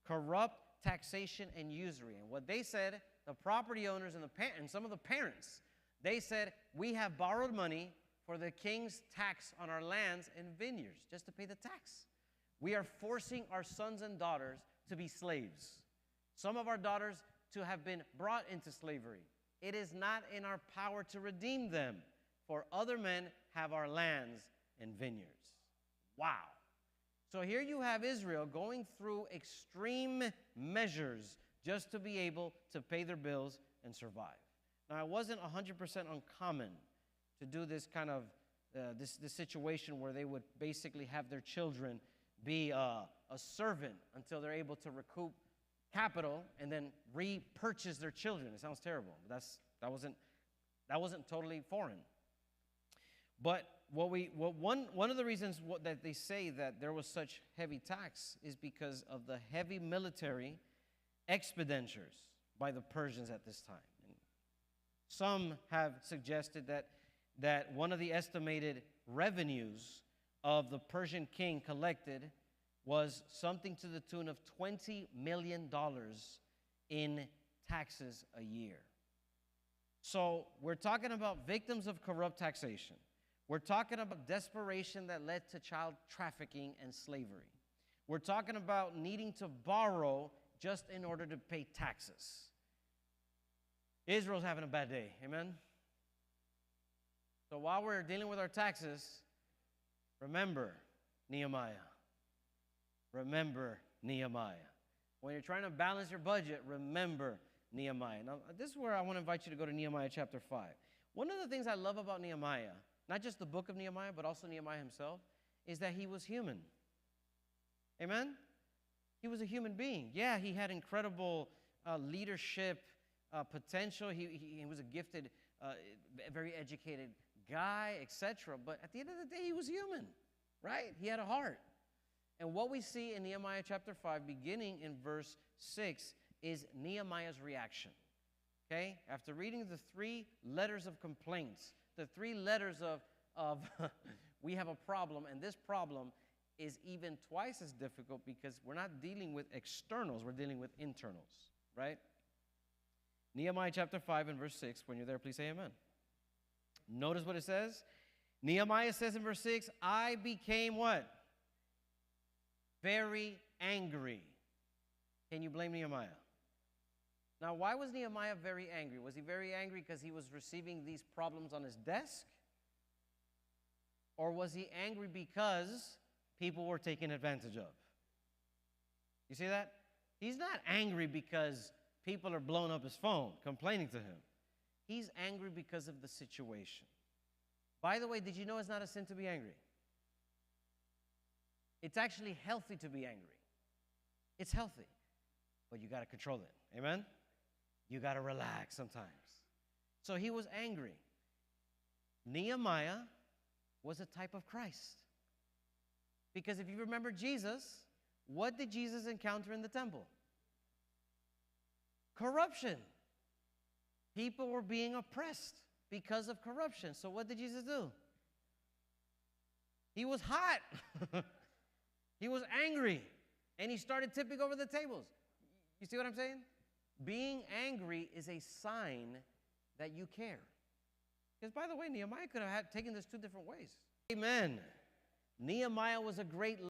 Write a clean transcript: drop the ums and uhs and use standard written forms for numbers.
corrupt taxation and usury. And what they said, the property owners and some of the parents, they said, we have borrowed money for the king's tax on our lands and vineyards, just to pay the tax. We are forcing our sons and daughters to be slaves. Some of our daughters to have been brought into slavery. It is not in our power to redeem them, for other men have our lands and vineyards. Wow. So here you have Israel going through extreme measures just to be able to pay their bills and survive. Now, it wasn't 100% uncommon to do this kind of, this situation where they would basically have their children be a servant until they're able to recoup capital and then repurchase their children. It sounds terrible, but that wasn't totally foreign. But one of the reasons that they say that there was such heavy tax is because of the heavy military expenditures by the Persians at this time. And some have suggested that one of the estimated revenues of the Persian king collected was something to the tune of $20 million in taxes a year. So we're talking about victims of corrupt taxation. We're talking about desperation that led to child trafficking and slavery. We're talking about needing to borrow just in order to pay taxes. Israel's having a bad day, amen? So while we're dealing with our taxes, remember Nehemiah. Remember Nehemiah. When you're trying to balance your budget, remember Nehemiah. Now, this is where I want to invite you to go to Nehemiah chapter 5. One of the things I love about Nehemiah, not just the book of Nehemiah, but also Nehemiah himself, is that he was human. Amen? He was a human being. Yeah, he had incredible leadership potential. He was a gifted, very educated guy, etc. But at the end of the day, he was human, right? He had a heart. And what we see in Nehemiah chapter 5, beginning in verse 6, is Nehemiah's reaction. Okay? After reading the 3 letters of complaints, the 3 letters of we have a problem, and this problem is even twice as difficult because we're not dealing with externals, we're dealing with internals, right? Nehemiah chapter 5 and verse 6, when you're there, please say amen. Notice what it says. Nehemiah says in verse 6, I became what? Very angry. Can you blame Nehemiah? Now, why was Nehemiah very angry? Was he very angry because he was receiving these problems on his desk? Or was he angry because people were taken advantage of? You see that? He's not angry because people are blowing up his phone, complaining to him. He's angry because of the situation. By the way, did you know it's not a sin to be angry? It's actually healthy to be angry. It's healthy. But you got to control it. Amen? You got to relax sometimes. So he was angry. Nehemiah was a type of Christ. Because if you remember Jesus, what did Jesus encounter in the temple? Corruption. People were being oppressed because of corruption. So what did Jesus do? He was hot. He was angry. And he started tipping over the tables. You see what I'm saying? Being angry is a sign that you care. Because, by the way, Nehemiah could have taken this 2 different ways. Amen. Nehemiah was a great